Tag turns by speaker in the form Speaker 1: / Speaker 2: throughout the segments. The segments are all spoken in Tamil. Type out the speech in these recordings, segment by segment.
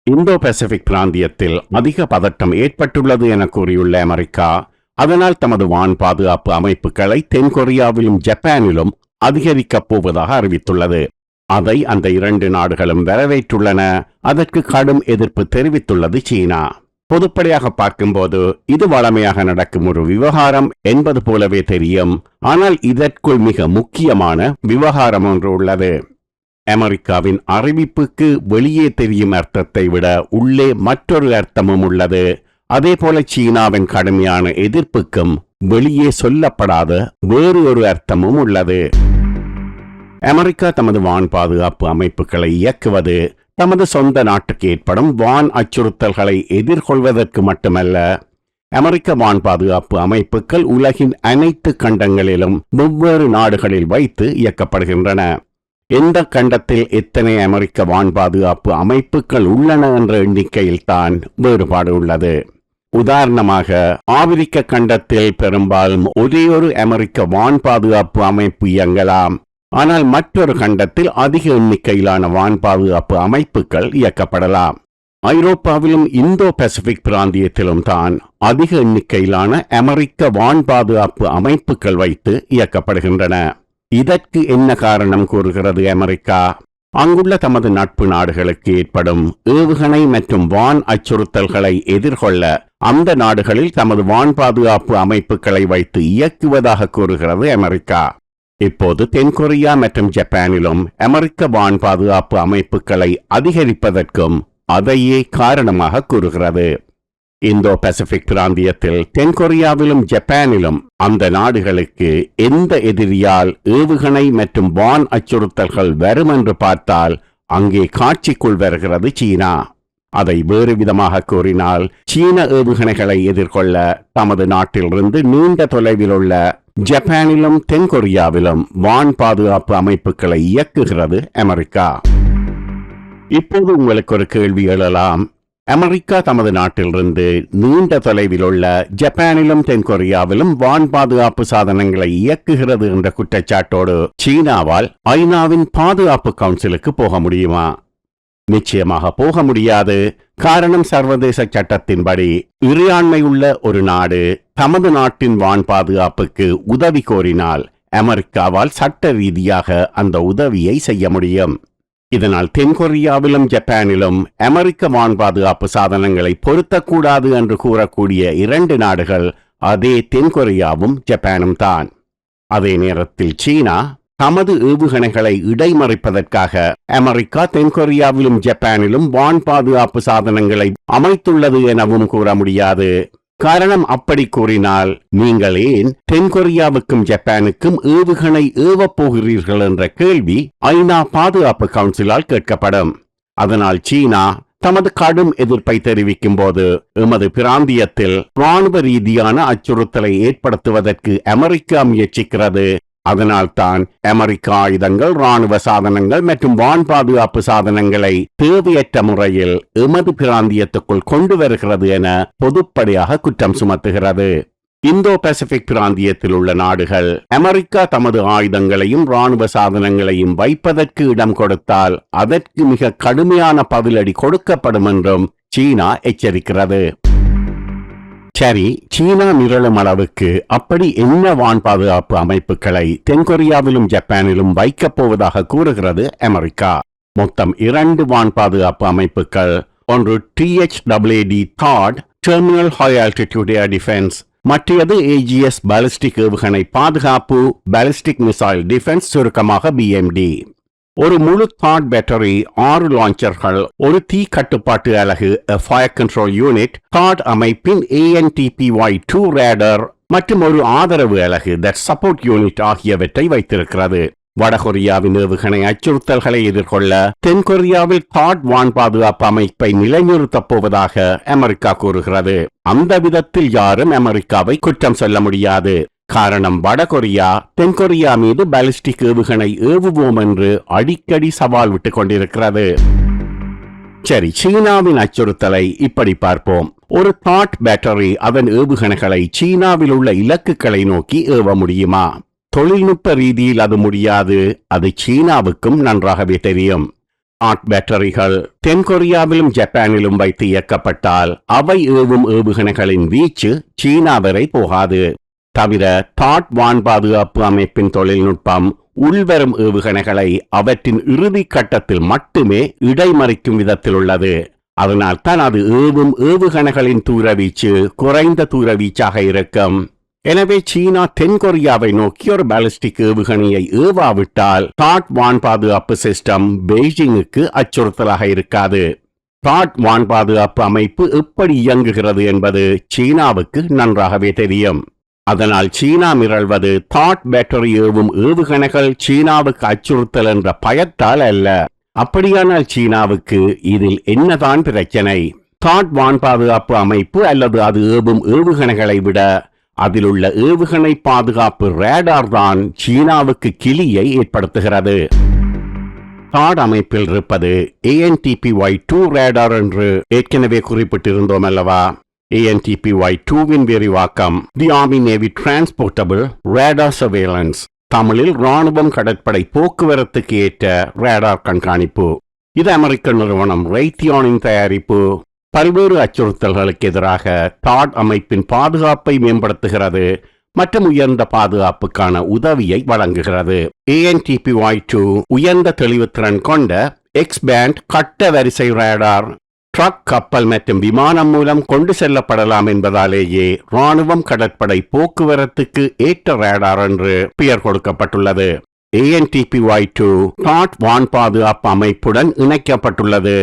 Speaker 1: இந்தோ பசிபிக் பிராந்தியத்தில் அதிக பதட்டம் ஏற்பட்டுள்ளது என கூறியுள்ள அமெரிக்கா, அதனால் தமது வான் பாதுகாப்பு அமைப்புகளை தென்கொரியாவிலும் ஜப்பானிலும் அதிகரிக்கப் போவதாக அறிவித்துள்ளது. அதை அந்த இரண்டு நாடுகளும் வரவேற்றுள்ளன. அதற்கு கடும் எதிர்ப்பு தெரிவித்துள்ளது சீனா. பொதுப்படையாக பார்க்கும்போது இது வழமையாக நடக்கும் ஒரு விவகாரம் என்பது போலவே தெரியும். ஆனால் இதற்குள் மிக முக்கியமான விவகாரம் ஒன்று உள்ளது. அமெரிக்காவின் அறிவிப்புக்கு வெளியே தெரியும் அர்த்தத்தை விட உள்ளே மற்றொரு அர்த்தமும் உள்ளது. அதே போல சீனாவின் கடுமையான எதிர்ப்புக்கும் வெளியே சொல்லப்படாத வேறு ஒரு அர்த்தமும் உள்ளது. அமெரிக்கா தமது வான் பாதுகாப்பு அமைப்புகளை இயக்குவது தமது சொந்த நாட்டுக்கு ஏற்படும் வான் அச்சுறுத்தல்களை எதிர்கொள்வதற்கு மட்டுமல்ல, அமெரிக்க வான் பாதுகாப்பு அமைப்புகள் உலகின் அனைத்து கண்டங்களிலும் வெவ்வேறு நாடுகளில் வைத்து இயக்கப்படுகின்றன. எந்த கண்டத்தில் எத்தனை அமெரிக்க வான் பாதுகாப்பு அமைப்புகள் உள்ளன என்ற எண்ணிக்கையில் தான் வேறுபாடு உள்ளது. உதாரணமாக, ஆப்பிரிக்க கண்டத்தில் பெரும்பாலும் ஒரே ஒரு அமெரிக்க வான் பாதுகாப்பு அமைப்பு இயங்கலாம். ஆனால் மற்றொரு கண்டத்தில் அதிக எண்ணிக்கையிலான வான் பாதுகாப்பு அமைப்புகள் இயக்கப்படலாம். ஐரோப்பாவிலும் இந்தோ பசிபிக் பிராந்தியத்திலும் தான் அதிக எண்ணிக்கையிலான அமெரிக்க வான் பாதுகாப்பு அமைப்புகள் வைத்து இயக்கப்படுகின்றன. இதற்கு என்ன காரணம் கூறுகிறது அமெரிக்கா? அங்குள்ள தமது நட்பு நாடுகளுக்கு ஏற்படும் ஏவுகணை மற்றும் வான் அச்சுறுத்தல்களை எதிர்கொள்ள அந்த நாடுகளில் தமது வான் பாதுகாப்பு அமைப்புகளை வைத்து இயக்குவதாக கூறுகிறது அமெரிக்கா. இப்போது தென்கொரியா மற்றும் ஜப்பானிலும் அமெரிக்க வான் பாதுகாப்பு அமைப்புகளை அதிகரிப்பதற்கும் அதையே காரணமாக கூறுகிறது. இந்தோ பசிபிக் பிராந்தியத்தில் தென்கொரியாவிலும் ஜப்பானிலும் அந்த நாடுகளுக்கு எந்த எதிரியால் ஏவுகணை மற்றும் வான் அச்சுறுத்தல்கள் வரும் என்று பார்த்தால் அங்கே காட்சிக்குள் வருகிறது சீனா. அதை வேறு விதமாக கூறினால், சீன ஏவுகணைகளை எதிர்கொள்ள தமது நாட்டிலிருந்து நீண்ட தொலைவில் உள்ள ஜப்பானிலும் தென்கொரியாவிலும் வான் பாதுகாப்பு அமைப்புகளை இயக்குகிறது அமெரிக்கா. இப்போது உங்களுக்கு ஒரு கேள்வி எழலாம். அமெரிக்கா தமது நாட்டிலிருந்து நீண்ட தொலைவில் உள்ள ஜப்பானிலும் தென்கொரியாவிலும் வான் பாதுகாப்பு சாதனங்களை இயக்குகிறது என்ற குற்றச்சாட்டோடு சீனாவால் ஐநாவின் பாதுகாப்பு கவுன்சிலுக்கு போக முடியுமா? நிச்சயமாக போக முடியாது. காரணம், சர்வதேச சட்டத்தின்படி இறையாண்மை உள்ள ஒரு நாடு தமது நாட்டின் வான் பாதுகாப்புக்கு உதவி கோரினால் அமெரிக்காவால் சட்ட ரீதியாக அந்த உதவியை செய்ய முடியும். இதனால் தென்கொரியாவிலும் ஜப்பானிலும் அமெரிக்க வான் பாதுகாப்பு சாதனங்களை பொருத்தக்கூடாது என்று கூறக்கூடிய இரண்டு நாடுகள் அதே தென்கொரியாவும் ஜப்பானும் தான். அதே நேரத்தில் சீனா தமது ஏவுகணைகளை இடைமறிப்பதற்காக அமெரிக்கா தென்கொரியாவிலும் ஜப்பானிலும் வான் பாதுகாப்பு சாதனங்களை அமைத்துள்ளது எனவும் கூற முடியாது. காரணம், அப்படி கூறினால் நீங்கள் ஏன் தென்கொரியாவுக்கும் ஜப்பானுக்கும் ஏவுகணை ஏவப் போகிறீர்கள் என்ற கேள்வி ஐநா பாதுகாப்பு கவுன்சிலால் கேட்கப்படும். அதனால் சீனா தமது கடும் எதிர்ப்பை தெரிவிக்கும் போது எமது பிராந்தியத்தில் ராணுவ ரீதியான அச்சுறுத்தலை ஏற்படுத்துவதற்கு அமெரிக்கா முயற்சிக்கிறது. அதனால்தான் அமெரிக்க ஆயுதங்கள், ராணுவ சாதனங்கள் மற்றும் வான் பாதுகாப்பு சாதனங்களை தேவையற்ற முறையில் எமது பிராந்தியத்துக்குள் கொண்டு வருகிறது என பொதுப்படையாக குற்றம் சுமத்துகிறது. இந்தோ பசிபிக் பிராந்தியத்தில் உள்ள நாடுகள் அமெரிக்கா தமது ஆயுதங்களையும் ராணுவ சாதனங்களையும் வைப்பதற்கு இடம் கொடுத்தால் அதற்கு மிக கடுமையான பதிலடி கொடுக்கப்படும் என்றும் சீனா எச்சரிக்கிறது. சரி, சீனா மிரளும் அளவுக்கு அப்படி என்ன வான் பாதுகாப்பு அமைப்புகளை தென்கொரியாவிலும் ஜப்பானிலும் வைக்கப் போவதாக கூறுகிறது அமெரிக்கா. மொத்தம் 2 வான் பாதுகாப்பு அமைப்புகள். ஒன்று THAAD THAAD terminal high altitude air defence, மற்றது AGS பாலிஸ்டிக் ஏவுகணை பாதுகாப்பு, பாலிஸ்டிக் மிசைல் டிஃபென்ஸ், சுருக்கமாக BMD. ஒரு முழு தாட் பேட்டரி, 6 லான்ச்சர்கள், ஒரு தீ கட்டுப்பாட்டு அலகு ஃபயர் கண்ட்ரோல் யூனிட், தாட் அமைப்பின் ANTPY-2 ரேடர் மற்றும் ஒரு ஆதரவு அலகு தட் சப்போர்ட் யூனிட் ஆகியவற்றை வைத்திருக்கிறது. வடகொரியாவின் ஏவுகணை அச்சுறுத்தல்களை எதிர்கொள்ள தென்கொரியாவில் தாட் வான் பாதுகாப்பு அமைப்பை நிலைநிறுத்தப் போவதாக அமெரிக்கா கூறுகிறது. அந்த விதத்தில் யாரும் அமெரிக்காவை குற்றம் சொல்ல முடியாது. காரணம், வடகொரியா தென்கொரியா மீது பாலிஸ்டிக் ஏவுகணை ஏவுவோம் என்று அடிக்கடி சவால் விட்டுக் கொண்டிருக்கிறது. சரி, சீனாவின் அச்சுறுத்தலை இப்படி பார்ப்போம். ஒரு தாட் பேட்டரி அதன் ஏவுகணைகளை சீனாவில் உள்ள இலக்குகளை நோக்கி ஏவ முடியுமா? தொழில்நுட்ப ரீதியில் அது முடியாது. அது சீனாவுக்கும் நன்றாகவே தெரியும். ஆர்ட் பேட்டரிகள் தென்கொரியாவிலும் ஜப்பானிலும் வைத்து இயக்கப்பட்டால் அவை ஏவும் ஏவுகணைகளின் வீச்சு சீனா வரை போகாது. தவிர தாட் வான் பாதுகாப்பு அமைப்பின் தொழில்நுட்பம் உள்வரும் ஏவுகணைகளை அவற்றின் இறுதி கட்டத்தில் மட்டுமே இடைமறிக்கும் விதத்தில் உள்ளது. அதனால் தான் அது ஏவும் ஏவுகணைகளின் தூரவீச்சு குறைந்த தூரவீச்சாக இருக்கும். எனவே சீனா தென்கொரியாவை நோக்கி ஒரு பாலிஸ்டிக் ஏவுகணையை ஏவாவிட்டால் தாட் வான் பாதுகாப்பு சிஸ்டம் பெய்ஜிங்குக்கு அச்சுறுத்தலாக இருக்காது. தாட் வான் பாதுகாப்பு அமைப்பு எப்படி இயங்குகிறது என்பது சீனாவுக்கு நன்றாகவே தெரியும். அதனால் சீனா மிரள்வது தாட் பேட்டரி ஏவும் ஏவுகணைகள் சீனாவுக்கு அச்சுறுத்தல் என்ற பயத்தால் அல்ல. அப்படியானால் சீனாவுக்கு இதில் என்னதான் பிரச்சனை? தாட் வான் பாதுகாப்பு அமைப்பு அல்லது அது ஏவும் ஏவுகணைகளை விட அதிலுள்ள ஏவுகணை பாதுகாப்பு ரேடார் தான் சீனாவுக்கு கிளியை ஏற்படுத்துகிறது. தாட் அமைப்பில் இருப்பது ANTPY-2 ரேடார் என்று ஏற்கனவே குறிப்பிட்டிருந்தோம் அல்லவா? ANTPY-2வின் விரிவாக்கம் the army navy transportable radar surveillance, தமிழில் ராணுவம் கடற்படை போக்குவரத்துக்கு ஏற்ற ரேடார் கண்காணிப்பு. இது அமெரிக்க நிறுவனம் ரைத்தியானின் தயாரிப்பு. பல்வேறு அச்சுறுத்தல்களுக்கு எதிராக தாட் அமைப்பின் பாதுகாப்பை மேம்படுத்துகிறது மற்றும் உயர்ந்த பாதுகாப்புக்கான உதவியை வழங்குகிறது. ANTPY-2 உயர்ந்த தெளிவுத்திறன் கொண்ட எக்ஸ்-பேண்ட் கட்ட வரிசை ரேடார் ட்ரக், கப்பல் மற்றும் விமானம் மூலம் கொண்டு செல்லப்படலாம் என்பதாலேயே ராணுவம் கடற்படை போக்குவரத்துக்கு ஏற்ற ரேடார் என்று பெயர் கொடுக்கப்பட்டுள்ளது. ANTPY-2 தாட் வான் பாதுகாப்பு அமைப்புடன் இணைக்கப்பட்டுள்ளது.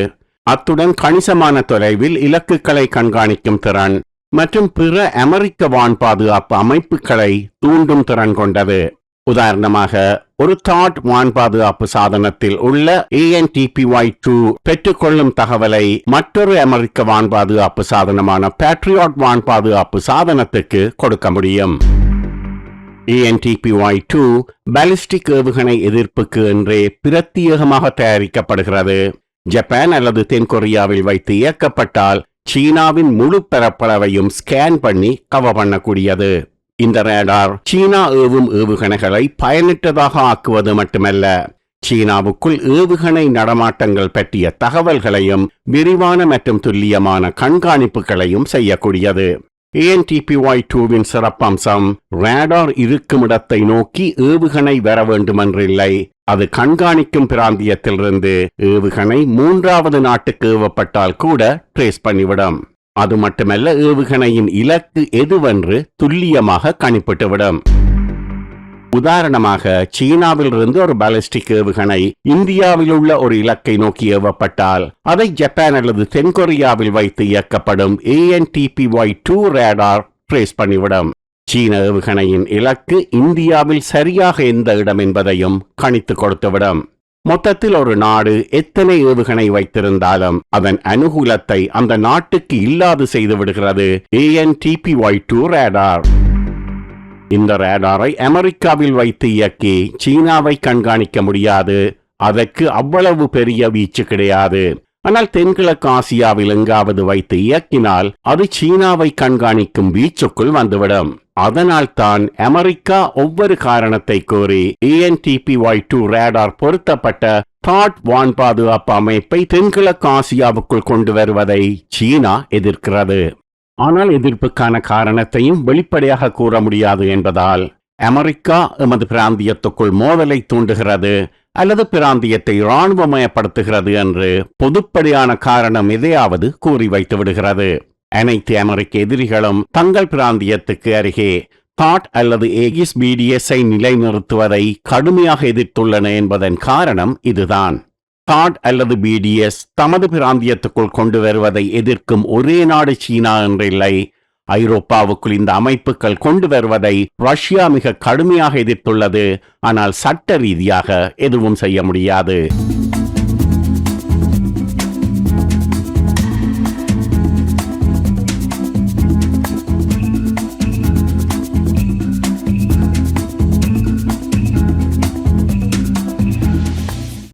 Speaker 1: அத்துடன் கணிசமான தொலைவில் இலக்குகளை கண்காணிக்கும் திறன் மற்றும் பிற அமெரிக்க வான் பாதுகாப்பு அமைப்புகளை தூண்டும் திறன் கொண்டது. உதாரணமாக, ஒரு தாட் வான் பாதுகாப்பு சாதனத்தில் உள்ள ANTPY-2 பெற்றுக்கொள்ளும் தகவலை மற்றொரு அமெரிக்க வான் பாதுகாப்பு சாதனமான பேட்ரியாட் வான் பாதுகாப்பு சாதனத்துக்கு கொடுக்க முடியும். ANTPY-2 பாலிஸ்டிக் ஏவுகணை எதிர்ப்புக்கு என்றே பிரத்யேகமாக தயாரிக்கப்படுகிறது. ஜப்பான் அல்லது தென்கொரியாவில் வைத்து இயக்கப்பட்டால் சீனாவின் முழு பரப்பளவையும் ஸ்கேன் பண்ணி கவர் பண்ணக்கூடியது. இந்த ரேடார் சீனா ஏவும் ஏவுகணைகளை பயனற்றதாக ஆக்குவது மட்டுமல்ல, சீனாவுக்குள் ஏவுகணை நடமாட்டங்கள் பற்றிய தகவல்களையும் விரிவான மற்றும் துல்லியமான கண்காணிப்புகளையும் செய்யக்கூடியது. ANTPY-2வின் சிறப்பம்சம் ரேடார் இருக்கும் இடத்தை நோக்கி ஏவுகணை வர வேண்டுமென்றில்லை. அது கண்காணிக்கும் பிராந்தியத்திலிருந்து ஏவுகணை மூன்றாவது நாட்டுக்கு ஏவப்பட்டால் கூட ட்ரேஸ் பண்ணிவிடும். அது மட்டுமல்ல, ஏவுகணையின் இலக்கு எதுவென்று துல்லியமாக கணிப்பிட்டுவிடும். உதாரணமாக, சீனாவில் இருந்து ஒரு பாலிஸ்டிக் ஏவுகணை இந்தியாவில் உள்ள ஒரு இலக்கை நோக்கி ஏவப்பட்டால் அதை ஜப்பான் அல்லது தென்கொரியாவில் வைத்து இயக்கப்படும் ANTPY-2 ரேடார் ட்ரேஸ் பண்ணிவிடும். சீன ஏவுகணையின் இலக்கு இந்தியாவில் சரியாக எந்த இடம் என்பதையும் கணித்து கொடுத்துவிடும். மொத்தத்தில் ஒரு நாடு எத்தனை ஏவுகணை வைத்திருந்தாலும் அதன் அனுகூலத்தை அந்த நாட்டுக்கு இல்லாது செய்து விடுகிறது ANTPY-2 ரேடார். இந்த ரேடாரை அமெரிக்காவில் வைத்து இயக்கி சீனாவை கண்காணிக்க முடியாது. அதற்கு அவ்வளவு பெரிய வீச்சு கிடையாது. ஆனால் தென்கிழக்கு ஆசியாவில் எங்காவது வைத்து இயக்கினால் அது சீனாவை கண்காணிக்கும் வீச்சுக்குள் வந்துவிடும். அதனால் தான் அமெரிக்கா ஒவ்வொரு காரணத்தை கூறி ANTPY-2 ரேடார் பொருத்தப்பட்ட தாட் வான் பாதுகாப்பு அமைப்பை தென்கிழக்கு ஆசியாவுக்குள் கொண்டு வருவதை சீனா எதிர்க்கிறது. ஆனால் எதிர்ப்புக்கான காரணத்தையும் வெளிப்படையாக கூற முடியாது என்பதால் அமெரிக்கா எமது பிராந்தியத்துக்குள் மோதலை தூண்டுகிறது அல்லது பிராந்தியத்தை இராணுவமயப்படுத்துகிறது என்று பொதுப்படையான காரணம் எதையாவது கூறி வைத்து விடுகிறது. அனைத்து அமெரிக்க எதிரிகளும் தங்கள் பிராந்தியத்துக்கு அருகே தாட் அல்லது ஏகிஸ் BDS-ஐ நிலைநிறுத்துவதை கடுமையாக எதிர்த்துள்ளன என்பதன் காரணம் இதுதான். தாட் அல்லது BDS தமது பிராந்தியத்துக்குள் கொண்டு வருவதை எதிர்க்கும் ஒரே நாடு சீனா என்றில்லை. ஐரோப்பாவுக்குள் இந்த அமைப்புகள் கொண்டு வருவதை ரஷ்யா மிக கடுமையாக எதிர்த்துள்ளது. ஆனால் சட்ட ரீதியாக எதுவும் செய்ய முடியாது.